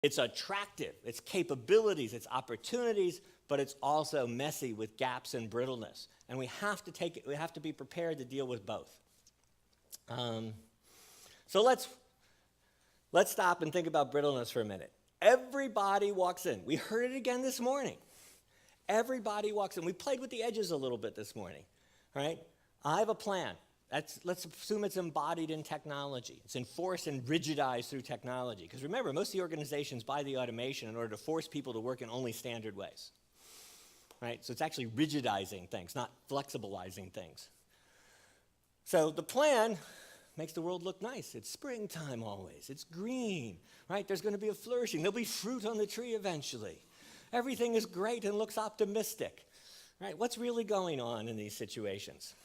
It's attractive, its capabilities, its opportunities, but it's also messy with gaps and brittleness. And we have to be prepared to deal with both. So let's stop and think about brittleness for a minute. Everybody walks in. We heard it again this morning. Everybody walks in. We played with the edges a little bit this morning, right? I have a plan. Let's assume it's embodied in technology. It's enforced and rigidized through technology. Because remember, most of the organizations buy the automation in order to force people to work in only standard ways, right? So it's actually rigidizing things, not flexibilizing things. So the plan makes the world look nice. It's springtime always. It's green, right? There's going to be a flourishing. There'll be fruit on the tree eventually. Everything is great and looks optimistic, right? What's really going on in these situations?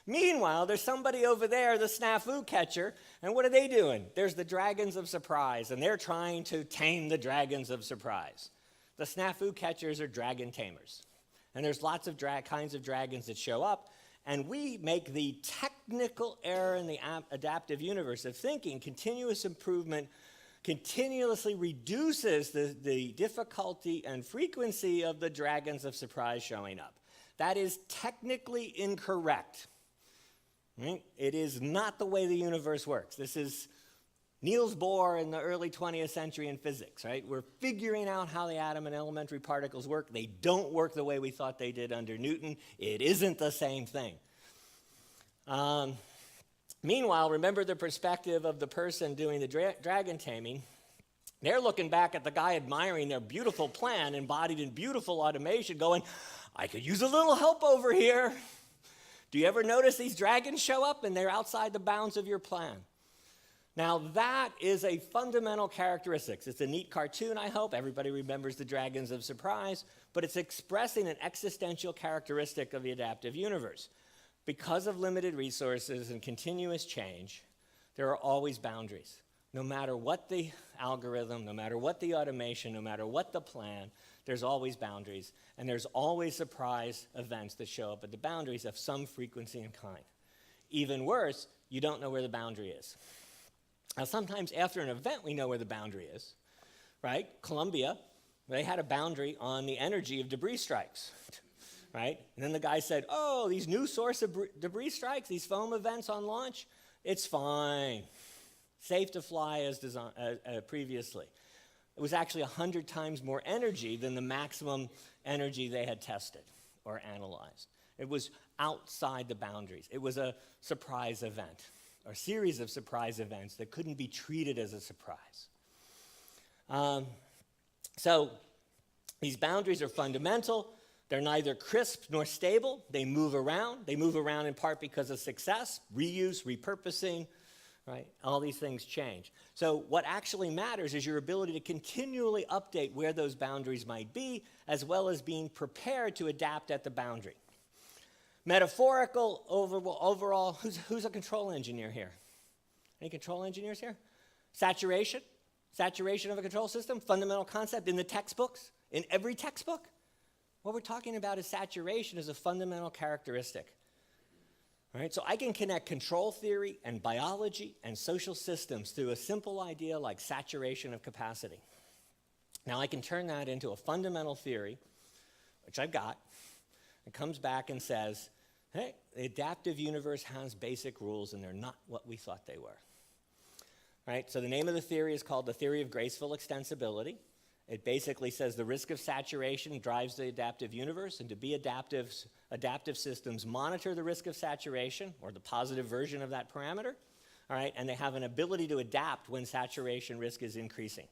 Meanwhile, there's somebody over there, the snafu catcher, and what are they doing? There's the dragons of surprise, and they're trying to tame the dragons of surprise. The snafu catchers are dragon tamers, and there's lots of kinds of dragons that show up, and we make the technical error in the adaptive universe of thinking continuous improvement continuously reduces the difficulty and frequency of the dragons of surprise showing up. That is technically incorrect. Right? It is not the way the universe works. This is Niels Bohr in the early 20th century in physics, right? We're figuring out how the atom and elementary particles work. They don't work the way we thought they did under Newton. It isn't the same thing. Meanwhile, remember the perspective of the person doing the dragon taming. They're looking back at the guy admiring their beautiful plan embodied in beautiful automation going, I could use a little help over here. Do you ever notice these dragons show up and they're outside the bounds of your plan? Now that is a fundamental characteristic. It's a neat cartoon, I hope. Everybody remembers the dragons of surprise, but it's expressing an existential characteristic of the adaptive universe. Because of limited resources and continuous change, there are always boundaries. No matter what the algorithm, no matter what the automation, no matter what the plan, there's always boundaries, and there's always surprise events that show up at the boundaries of some frequency and kind. Even worse, you don't know where the boundary is. Now, sometimes after an event, we know where the boundary is, right? Columbia, they had a boundary on the energy of debris strikes, right? And then the guy said, oh, these new source of debris strikes, these foam events on launch, it's fine. Safe to fly as previously. It was actually 100 times more energy than the maximum energy they had tested or analyzed. It was outside the boundaries. It was a surprise event, or a series of surprise events that couldn't be treated as a surprise. So these boundaries are fundamental. They're neither crisp nor stable. They move around. They move around in part because of success, reuse, repurposing, right? All these things change. So what actually matters is your ability to continually update where those boundaries might be, as well as being prepared to adapt at the boundary. Metaphorical overall, who's a control engineer here? Any control engineers here? Saturation of a control system, fundamental concept in the textbooks, in every textbook. What we're talking about is saturation as a fundamental characteristic. All right, so I can connect control theory and biology and social systems through a simple idea like saturation of capacity. Now I can turn that into a fundamental theory, which I've got. It comes back and says, hey, the adaptive universe has basic rules and they're not what we thought they were. Right, so the name of the theory is called the theory of graceful extensibility. It basically says the risk of saturation drives the adaptive universe, and to be adaptive systems monitor the risk of saturation, or the positive version of that parameter, all right, and they have an ability to adapt when saturation risk is increasing.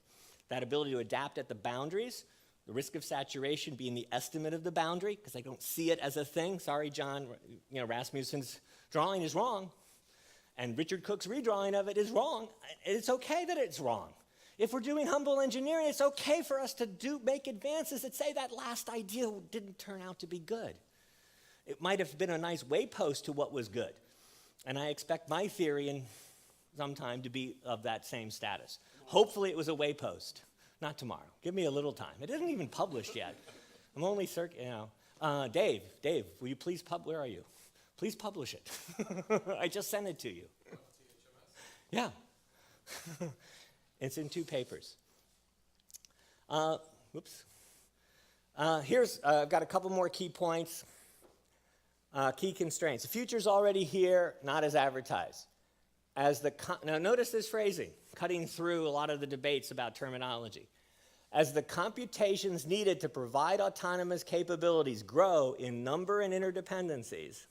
That ability to adapt at the boundaries, the risk of saturation being the estimate of the boundary, because I don't see it as a thing. Sorry, John, Rasmussen's drawing is wrong, and Richard Cook's redrawing of it is wrong. It's okay that it's wrong. If we're doing humble engineering, it's okay for us to make advances that say that last idea didn't turn out to be good. It might have been a nice waypost to what was good. And I expect my theory in some time to be of that same status. Hopefully it was a waypost. Not tomorrow. Give me a little time. It isn't even published yet. I'm only Dave, will you please where are you? Please publish it. I just sent it to you. Yeah. It's in 2 papers. I've got a couple more key points. Key constraints. The future's already here, not as advertised. Now notice this phrasing, cutting through a lot of the debates about terminology. As the computations needed to provide autonomous capabilities grow in number and interdependencies,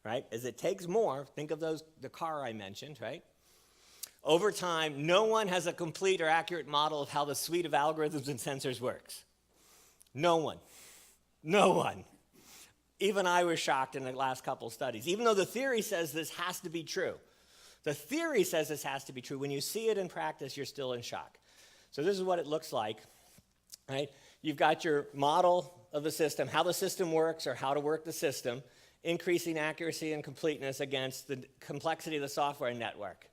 right? As it takes more, think of the car I mentioned, right? Over time, no one has a complete or accurate model of how the suite of algorithms and sensors works. No one. No one. Even I was shocked in the last couple studies, even though the theory says this has to be true. The theory says this has to be true. When you see it in practice, you're still in shock. So this is what it looks like, right? You've got your model of the system, how the system works or how to work the system, increasing accuracy and completeness against the complexity of the software network.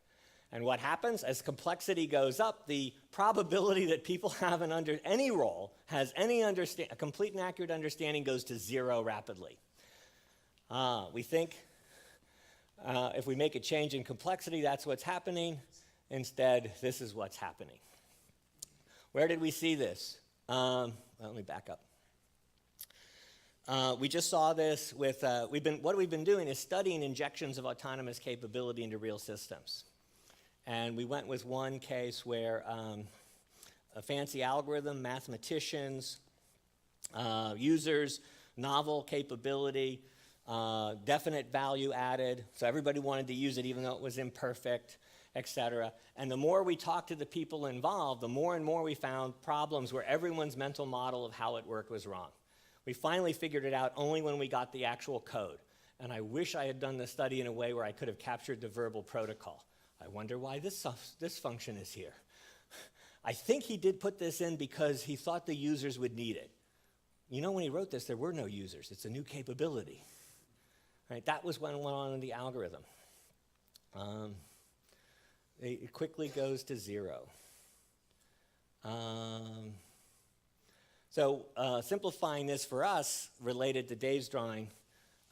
And what happens? As complexity goes up, the probability that people have any role, has a complete and accurate understanding goes to 0 rapidly. We think if we make a change in complexity, that's what's happening. Instead, this is what's happening. Where did we see this? Let me back up. We just saw this with, what we've been doing is studying injections of autonomous capability into real systems. And we went with one case where a fancy algorithm, mathematicians, users, novel capability, definite value added, so everybody wanted to use it even though it was imperfect, etc. And the more we talked to the people involved, the more and more we found problems where everyone's mental model of how it worked was wrong. We finally figured it out only when we got the actual code. And I wish I had done the study in a way where I could have captured the verbal protocol. I wonder why this function is here. I think he did put this in because he thought the users would need it. You know, when he wrote this, there were no users. It's a new capability. Right? That was what went on in the algorithm. It quickly goes to 0. Simplifying this for us, related to Dave's drawing,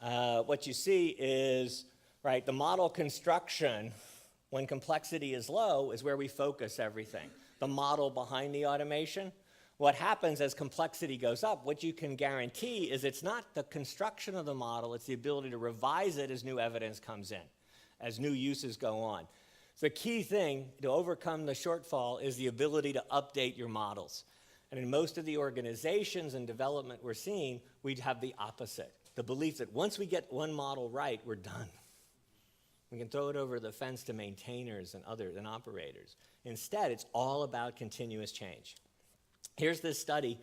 what you see is, right, the model construction, when complexity is low, is where we focus everything. The model behind the automation. What happens as complexity goes up, what you can guarantee is it's not the construction of the model, it's the ability to revise it as new evidence comes in, as new uses go on. So the key thing to overcome the shortfall is the ability to update your models. And in most of the organizations and development we're seeing, we'd have the opposite. The belief that once we get one model right, we're done. We can throw it over the fence to maintainers and operators. Instead, it's all about continuous change. Here's this study.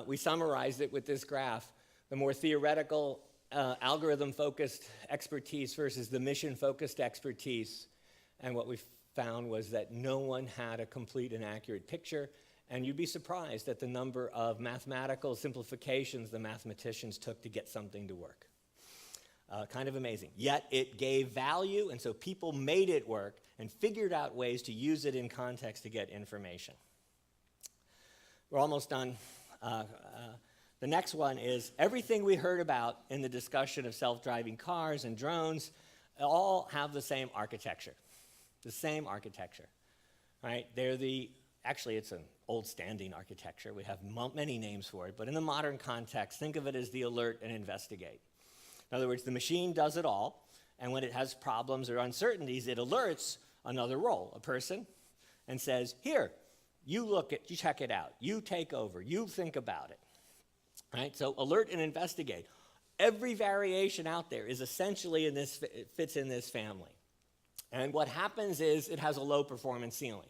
We summarized it with this graph. The more theoretical, algorithm-focused expertise versus the mission-focused expertise. And what we found was that no one had a complete and accurate picture. And you'd be surprised at the number of mathematical simplifications the mathematicians took to get something to work. Kind of amazing. Yet it gave value, and so people made it work and figured out ways to use it in context to get information. We're almost done. The next one is everything we heard about in the discussion of self-driving cars and drones all have the same architecture. The same architecture, right? Actually, it's an old standing architecture. We have many names for it, but in the modern context, think of it as the alert and investigate. In other words, the machine does it all, and when it has problems or uncertainties, it alerts another role, a person, and says, here, you check it out, you take over, you think about it, right? So alert and investigate. Every variation out there is essentially fits in this family. And what happens is it has a low performance ceiling.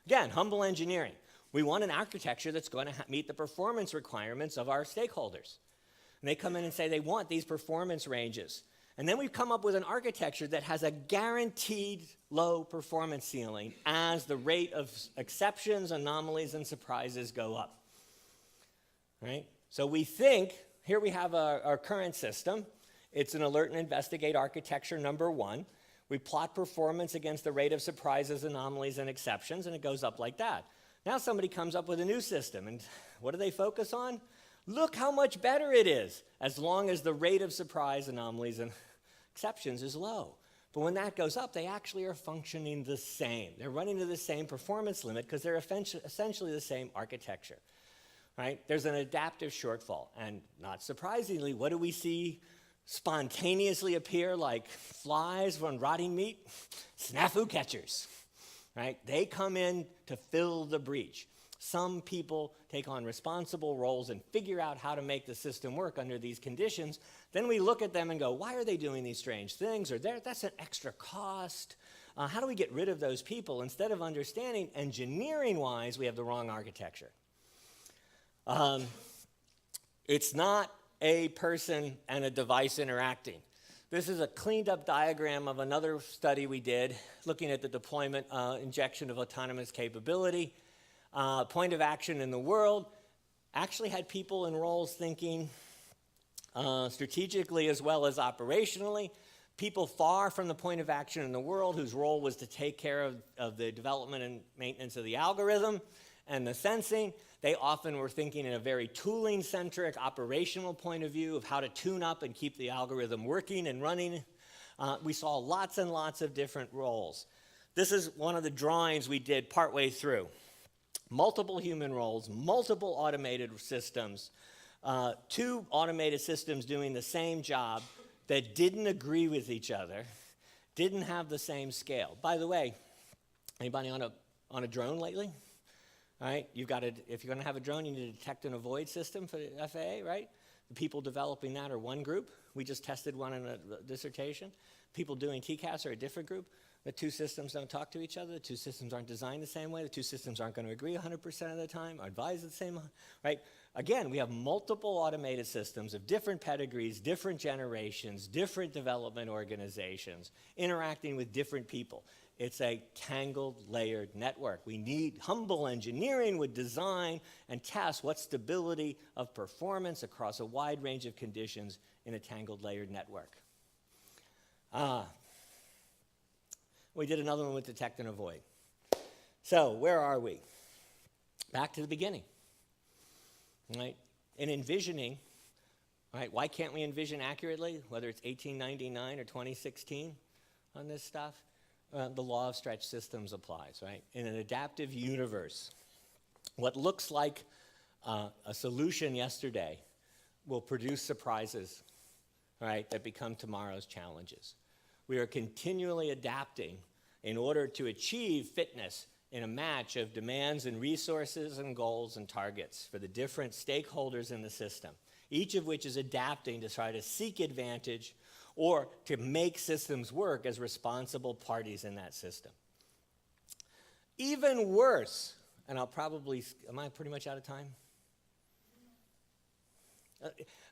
Again, humble engineering. We want an architecture that's going to meet the performance requirements of our stakeholders. And they come in and say they want these performance ranges. And then we've come up with an architecture that has a guaranteed low performance ceiling as the rate of exceptions, anomalies, and surprises go up. Right? So we think, here we have our current system. It's an alert and investigate architecture number 1. We plot performance against the rate of surprises, anomalies, and exceptions, and it goes up like that. Now somebody comes up with a new system, and what do they focus on? Look how much better it is, as long as the rate of surprise, anomalies, and exceptions is low. But when that goes up, they actually are functioning the same. They're running to the same performance limit because they're essentially the same architecture, right? There's an adaptive shortfall. And not surprisingly, what do we see spontaneously appear like flies on rotting meat? Snafu catchers, right? They come in to fill the breach. Some people take on responsible roles and figure out how to make the system work under these conditions. Then we look at them and go, why are they doing these strange things? Or that's an extra cost. How do we get rid of those people? Instead of understanding, engineering-wise, we have the wrong architecture. It's not a person and a device interacting. This is a cleaned up diagram of another study we did looking at the deployment injection of autonomous capability. Point of action in the world actually had people in roles thinking strategically as well as operationally. People far from the point of action in the world whose role was to take care of the development and maintenance of the algorithm and the sensing. They often were thinking in a very tooling-centric operational point of view of how to tune up and keep the algorithm working and running. We saw lots and lots of different roles. This is one of the drawings we did partway through. Multiple human roles, multiple automated systems, two automated systems doing the same job that didn't agree with each other, didn't have the same scale. By the way, anybody on a drone lately? All right, if you're going to have a drone, you need a detect and avoid system for the FAA, right? The people developing that are one group. We just tested one in a dissertation. People doing TCAS are a different group. The two systems don't talk to each other. The two systems aren't designed the same way. The two systems aren't going to agree 100% of the time, or advise the same, right? Again, we have multiple automated systems of different pedigrees, different generations, different development organizations, interacting with different people. It's a tangled, layered network. We need humble engineering with design and test what stability of performance across a wide range of conditions in a tangled, layered network. We did another one with detect and avoid. So where are we? Back to the beginning, right? In envisioning, right? Why can't we envision accurately, whether it's 1899 or 2016 on this stuff? The law of stretched systems applies, right? In an adaptive universe, what looks like a solution yesterday will produce surprises, right, that become tomorrow's challenges. We are continually adapting in order to achieve fitness in a match of demands and resources and goals and targets for the different stakeholders in the system, each of which is adapting to try to seek advantage or to make systems work as responsible parties in that system. Even worse, and am I pretty much out of time?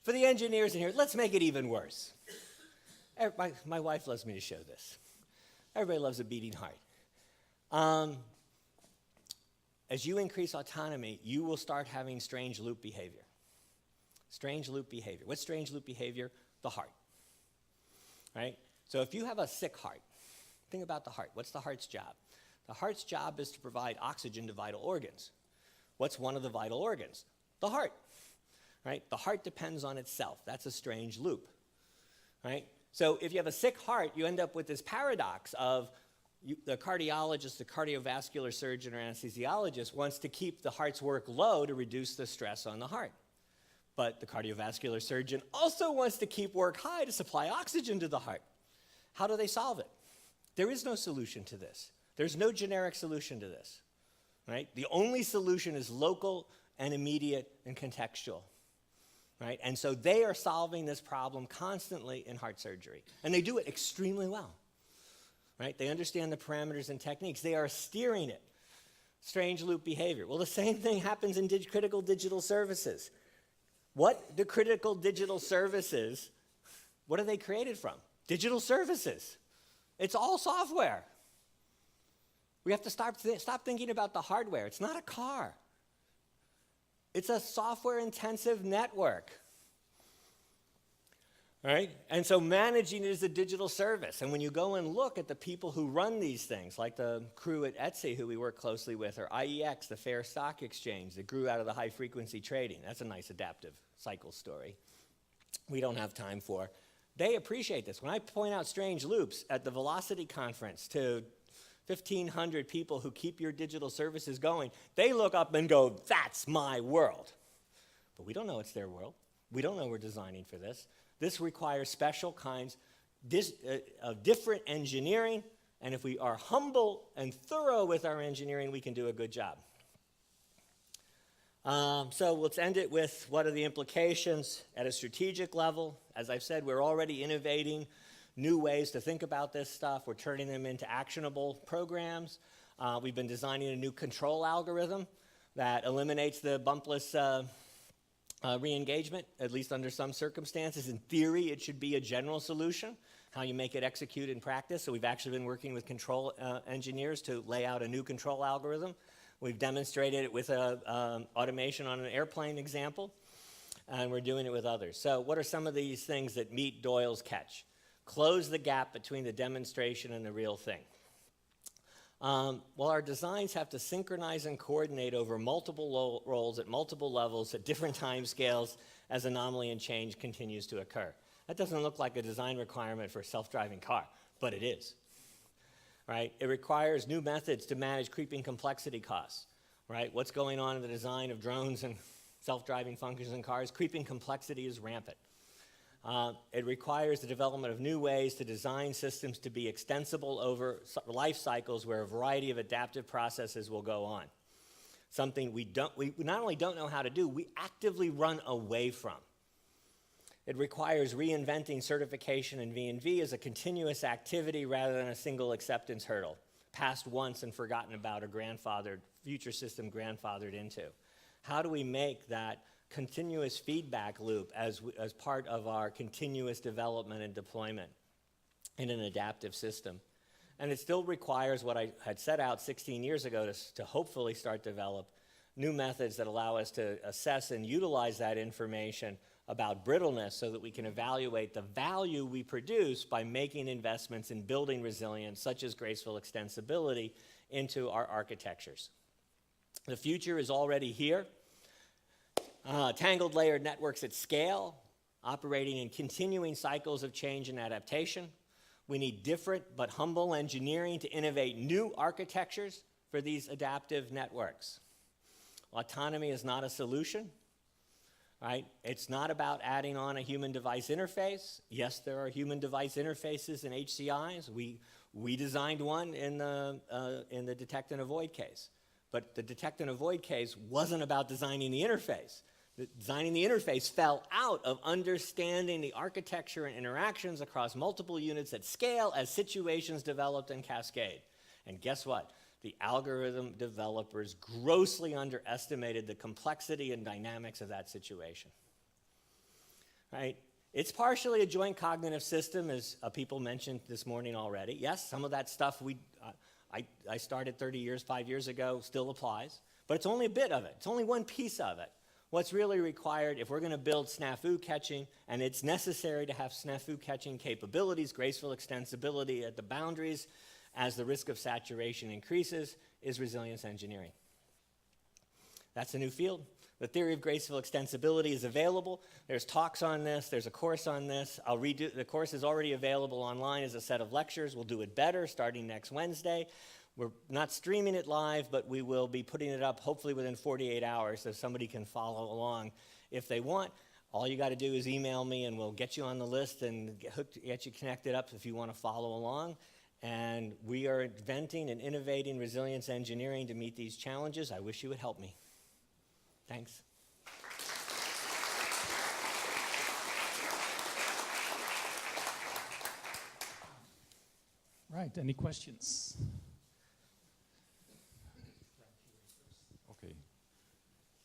For the engineers in here, let's make it even worse. My wife loves me to show this. Everybody loves a beating heart. As you increase autonomy, you will start having strange loop behavior. Strange loop behavior. What's strange loop behavior? The heart, right? So if you have a sick heart, think about the heart. What's the heart's job? The heart's job is to provide oxygen to vital organs. What's one of the vital organs? The heart, right? The heart depends on itself. That's a strange loop, right? So if you have a sick heart, you end up with this paradox of the cardiologist, the cardiovascular surgeon, or anesthesiologist wants to keep the heart's work low to reduce the stress on the heart. But the cardiovascular surgeon also wants to keep work high to supply oxygen to the heart. How do they solve it? There is no solution to this. There's no generic solution to this, right? The only solution is local and immediate and contextual. Right? And so they are solving this problem constantly in heart surgery. And they do it extremely well. Right? They understand the parameters and techniques. They are steering it. Strange loop behavior. Well, the same thing happens in critical digital services. What do critical digital services, what are they created from? Digital services. It's all software. We have to stop thinking about the hardware. It's not a car. It's a software-intensive network, right? And so managing it is a digital service. And when you go and look at the people who run these things, like the crew at Etsy who we work closely with, or IEX, the Fair Stock Exchange that grew out of the high-frequency trading. That's a nice adaptive cycle story we don't have time for. They appreciate this. When I point out strange loops at the Velocity Conference to 1,500 people who keep your digital services going, they look up and go, that's my world. But we don't know it's their world. We don't know we're designing for this. This requires special kinds of different engineering, and if we are humble and thorough with our engineering, we can do a good job. So let's end it with what are the implications at a strategic level. As I've said, we're already innovating new ways to think about this stuff. We're turning them into actionable programs. We've been designing a new control algorithm that eliminates the bumpless re-engagement, at least under some circumstances. In theory, it should be a general solution, how you make it execute in practice. So we've actually been working with control engineers to lay out a new control algorithm. We've demonstrated it with automation on an airplane example, and we're doing it with others. So what are some of these things that meet Doyle's catch? Close the gap between the demonstration and the real thing. Well, our designs have to synchronize and coordinate over multiple roles at multiple levels at different time scales as anomaly and change continues to occur. That doesn't look like a design requirement for a self-driving car, but it is. Right? It requires new methods to manage creeping complexity costs. Right? What's going on in the design of drones and self-driving functions in cars? Creeping complexity is rampant. It requires the development of new ways to design systems to be extensible over life cycles where a variety of adaptive processes will go on. Something we not only don't know how to do, we actively run away from. It requires reinventing certification in V&V as a continuous activity rather than a single acceptance hurdle, passed once and forgotten about or grandfathered, future system grandfathered into. How do we make that continuous feedback loop as part of our continuous development and deployment in an adaptive system? And it still requires what I had set out 16 years ago to hopefully start develop new methods that allow us to assess and utilize that information about brittleness so that we can evaluate the value we produce by making investments in building resilience, such as graceful extensibility, into our architectures. The future is already here. Tangled layered networks at scale, operating in continuing cycles of change and adaptation. We need different but humble engineering to innovate new architectures for these adaptive networks. Autonomy is not a solution. Right? It's not about adding on a human device interface. Yes, there are human device interfaces in HCIs. We designed one in the detect and avoid case. But the detect and avoid case wasn't about designing the interface. Designing the interface fell out of understanding the architecture and interactions across multiple units at scale as situations developed and cascade. And guess what? The algorithm developers grossly underestimated the complexity and dynamics of that situation. Right? It's partially a joint cognitive system, as people mentioned this morning already. Yes, some of that stuff I started 5 years ago still applies, but it's only a bit of it. It's only one piece of it. What's really required if we're going to build snafu catching, and it's necessary to have snafu catching capabilities, graceful extensibility at the boundaries, as the risk of saturation increases, is resilience engineering. That's a new field. The theory of graceful extensibility is available. There's talks on this. There's a course on this. The course is already available online as a set of lectures. We'll do it better starting next Wednesday. We're not streaming it live, but we will be putting it up hopefully within 48 hours so somebody can follow along if they want. All you got to do is email me and we'll get you on the list and get you connected up if you want to follow along. And we are inventing and innovating resilience engineering to meet these challenges. I wish you would help me. Thanks. Right, any questions? Okay.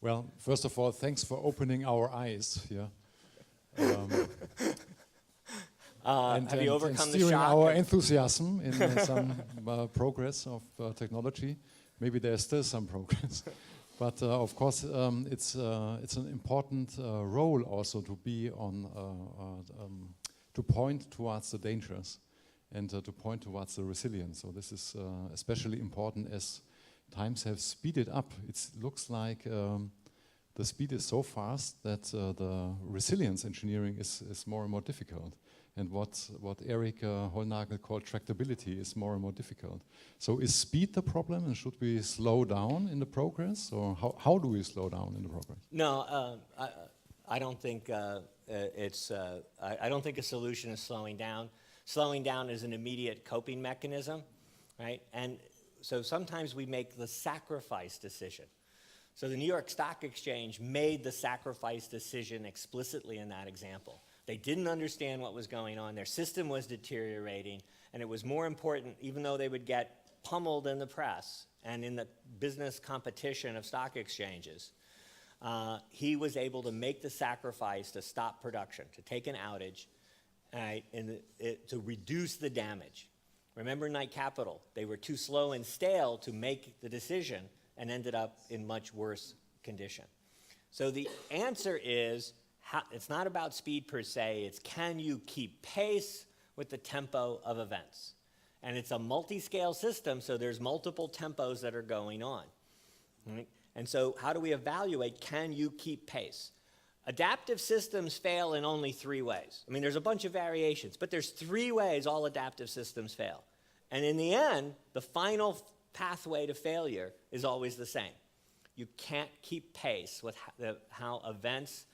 Well, first of all, thanks for opening our eyes here. Have you overcome the steering shock? our enthusiasm in some progress of technology. Maybe there's still some progress, but of course it's an important role also to be on to point towards the dangers and to point towards the resilience. So this is especially important as times have speeded up. It looks like the speed is so fast that the resilience engineering is more and more difficult. and what Eric Holnagel called tractability is more and more difficult. So is speed the problem, and should we slow down in the progress, or how do we slow down in the progress? No, I don't think I don't think a solution is slowing down. Slowing down is an immediate coping mechanism, right? And so sometimes we make the sacrifice decision. So the New York Stock Exchange made the sacrifice decision explicitly in that example. They didn't understand what was going on. Their system was deteriorating, and it was more important, even though they would get pummeled in the press and in the business competition of stock exchanges, he was able to make the sacrifice to stop production, to take an outage, to reduce the damage. Remember Knight Capital? They were too slow and stale to make the decision and ended up in much worse condition. So the answer is, it's not about speed per se, it's can you keep pace with the tempo of events? And it's a multi-scale system, so there's multiple tempos that are going on. Right? And so how do we evaluate, can you keep pace? Adaptive systems fail in only 3 ways. I mean, there's a bunch of variations, but there's 3 ways all adaptive systems fail. And in the end, the final pathway to failure is always the same. You can't keep pace with how events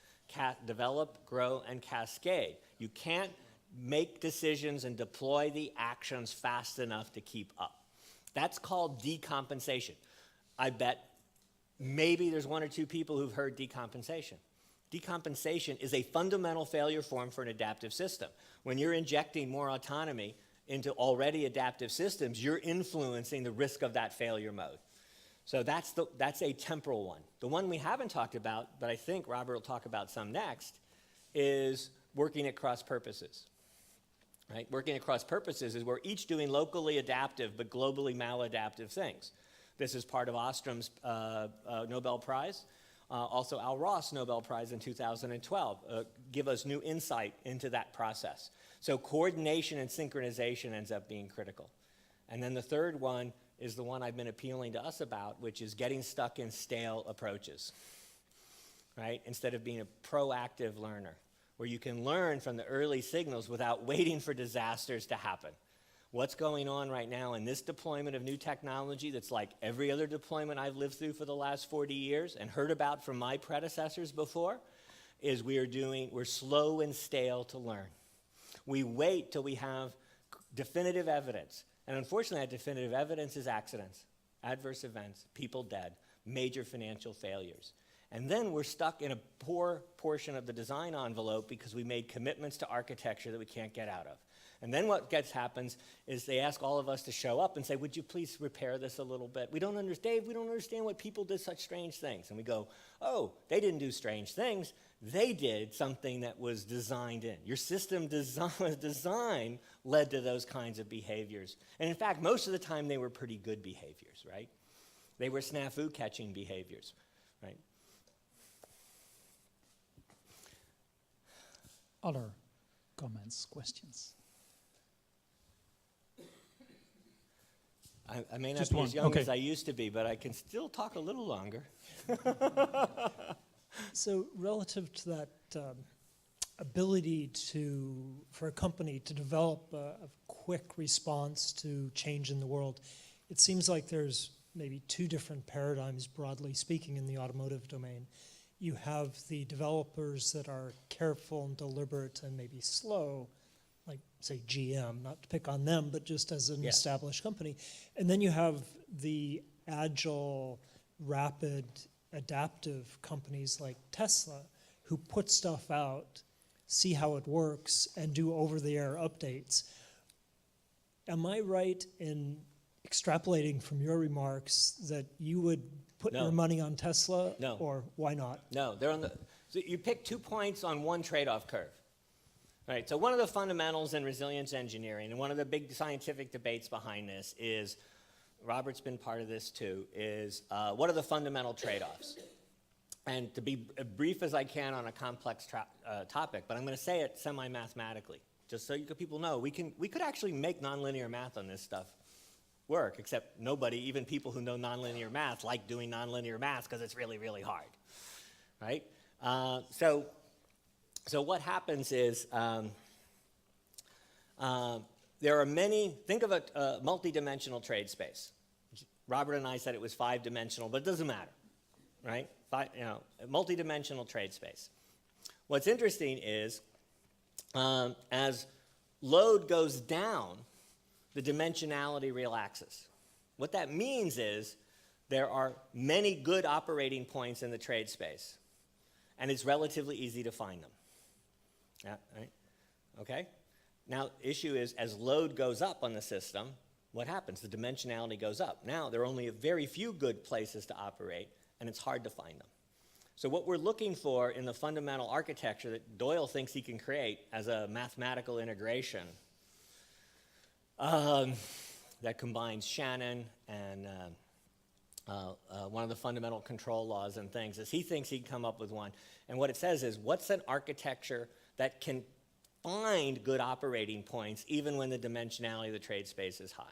develop, grow, and cascade. You can't make decisions and deploy the actions fast enough to keep up. That's called decompensation. I bet maybe there's 1 or 2 people who've heard decompensation. Decompensation is a fundamental failure form for an adaptive system. When you're injecting more autonomy into already adaptive systems, you're influencing the risk of that failure mode. So that's a temporal one. The one we haven't talked about, but I think Robert will talk about some next, is working at cross purposes. Right? Working at cross purposes is we're each doing locally adaptive but globally maladaptive things. This is part of Ostrom's Nobel Prize. Also Al Ross Nobel Prize in 2012 give us new insight into that process. So coordination and synchronization ends up being critical. And then the third one is the one I've been appealing to us about, which is getting stuck in stale approaches, right? Instead of being a proactive learner, where you can learn from the early signals without waiting for disasters to happen. What's going on right now in this deployment of new technology that's like every other deployment I've lived through for the last 40 years and heard about from my predecessors before, is we're slow and stale to learn. We wait till we have definitive evidence. And unfortunately, that definitive evidence is accidents, adverse events, people dead, major financial failures. And then we're stuck in a poor portion of the design envelope because we made commitments to architecture that we can't get out of. And then what happens is they ask all of us to show up and say, would you please repair this a little bit? We don't understand, Dave, we don't understand why people did such strange things. And we go, oh, they didn't do strange things. They did something that was designed in. Your system design led to those kinds of behaviors. And in fact, most of the time they were pretty good behaviors, right? They were snafu catching behaviors, right? Other comments, questions? I may not Just be one. as young Okay. as I used to be, but I can still talk a little longer. So relative to that ability for a company to develop a quick response to change in the world, it seems like there's maybe 2 different paradigms, broadly speaking, in the automotive domain. You have the developers that are careful and deliberate and maybe slow, like, say, GM, not to pick on them, but just as an established company. And then you have the agile, rapid, adaptive companies like Tesla, who put stuff out, see how it works, and do over-the-air updates. Am I right in extrapolating from your remarks that you would put No. your money on Tesla? No. Or why not? No, they're on the. So you pick 2 points on one trade-off curve. Right. So one of the fundamentals in resilience engineering, and one of the big scientific debates behind this is, Robert's been part of this too, is what are the fundamental trade-offs? And to be as brief as I can on a complex topic, but I'm going to say it semi-mathematically, just so people know we could actually make nonlinear math on this stuff work, except nobody, even people who know nonlinear math, like doing nonlinear math because it's really, really hard, right? So what happens is There are many, think of a multi-dimensional trade space. Robert and I said it was 5-dimensional, but it doesn't matter, right? A multi-dimensional trade space. What's interesting is as load goes down, the dimensionality relaxes. What that means is there are many good operating points in the trade space, and it's relatively easy to find them. Yeah, right? Okay? Now, issue is, as load goes up on the system, what happens? The dimensionality goes up. Now, there are only a very few good places to operate, and it's hard to find them. So what we're looking for in the fundamental architecture that Doyle thinks he can create as a mathematical integration that combines Shannon and one of the fundamental control laws and things, is he thinks he can come up with one. And what it says is, what's an architecture that can find good operating points even when the dimensionality of the trade space is high?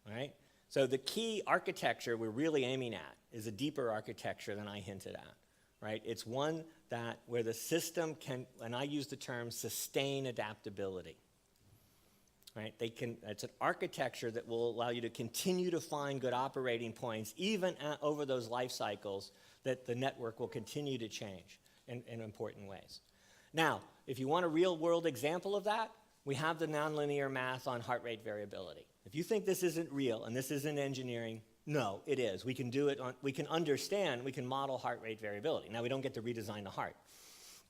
All right? So the key architecture we're really aiming at is a deeper architecture than I hinted at, right? It's one that where the system can, and I use the term sustain adaptability, right? It's an architecture that will allow you to continue to find good operating points even over those life cycles, that the network will continue to change in important ways. Now, if you want a real-world example of that, we have the nonlinear math on heart rate variability. If you think this isn't real and this isn't engineering, no, it is. We can do it, we can understand, we can model heart rate variability. Now, we don't get to redesign the heart.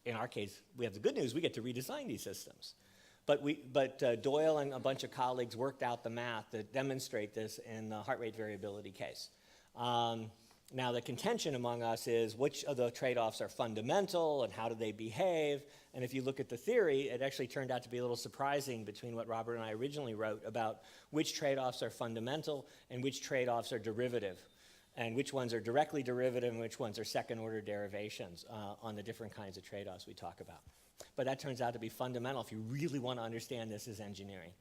In our case, we have the good news, we get to redesign these systems. But Doyle and a bunch of colleagues worked out the math that demonstrate this in the heart rate variability case. Now, the contention among us is which of the trade-offs are fundamental and how do they behave? And if you look at the theory, it actually turned out to be a little surprising between what Robert and I originally wrote about which trade-offs are fundamental and which trade-offs are derivative, and which ones are directly derivative and which ones are second-order derivations on the different kinds of trade-offs we talk about. But that turns out to be fundamental if you really want to understand this as engineering.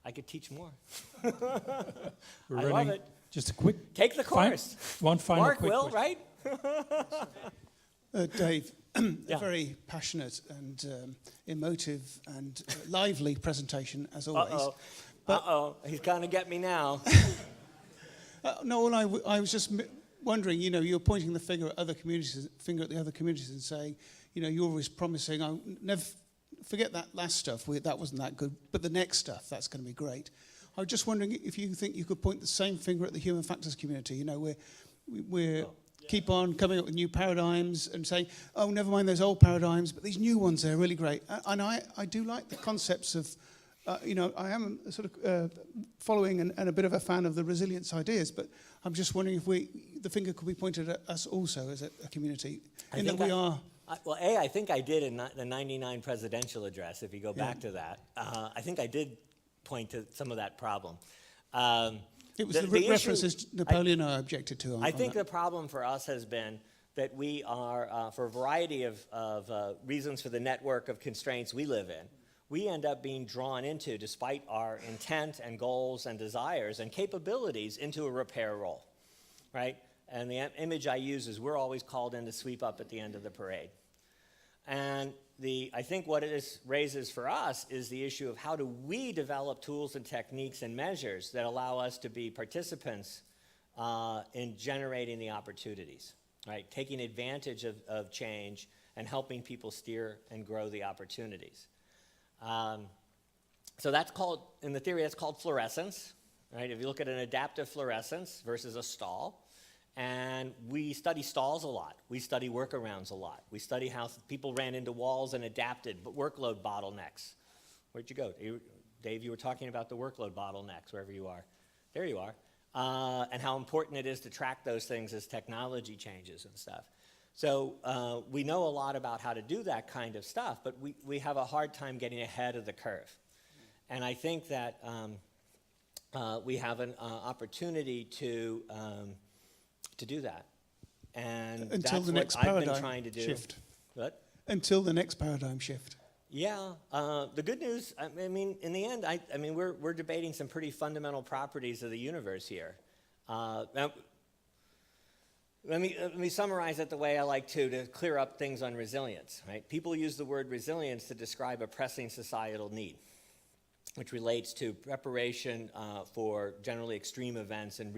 I could teach more. I love it. Just a quick... Take the course. One final Mark quick will, question. right? Dave, Yeah. a very passionate and emotive and lively presentation, as always. Uh-oh. But- Uh-oh. He's going to get me now. No, well, I was just wondering, you're pointing the finger at the other communities and saying, you're always promising, I'll never forget that last stuff, that wasn't that good, but the next stuff, that's going to be great. I was just wondering if you think you could point the same finger at the human factors community. We're keep on coming up with new paradigms and saying, oh, never mind those old paradigms, but these new ones, they're really great. And I do like the concepts of, I am sort of following and a bit of a fan of the resilience ideas, but I'm just wondering if the finger could be pointed at us also as a community, in that we are... I think I did in the 99 presidential address, if you go back to that. I think I did point to some of that problem. It was the references Napoleon I objected to. I think the problem for us has been that we are, for a variety of reasons for the network of constraints we live in, we end up being drawn into, despite our intent and goals and desires and capabilities, into a repair role, right? And the image I use is we're always called in to sweep up at the end of the parade. And I think what it raises for us is the issue of how do we develop tools and techniques and measures that allow us to be participants in generating the opportunities, right? Taking advantage of change and helping people steer and grow the opportunities. So that's called, in the theory, that's called fluorescence, right? If you look at an adaptive fluorescence versus a stall, and we study stalls a lot. We study workarounds a lot. We study how people ran into walls and adapted, but workload bottlenecks. Where'd you go? Dave, you were talking about the workload bottlenecks, wherever you are. There you are. And how important it is to track those things as technology changes and stuff. So we know a lot about how to do that kind of stuff, but we have a hard time getting ahead of the curve. And I think that we have an opportunity to do that. And until that's the next what I've paradigm been trying to do. shift. What? Until the next paradigm shift. Yeah, the good news, I mean, in the end, I mean, we're debating some pretty fundamental properties of the universe here. Now, Let me summarize it the way I like to clear up things on resilience, right? People use the word resilience to describe a pressing societal need, which relates to preparation for generally extreme events and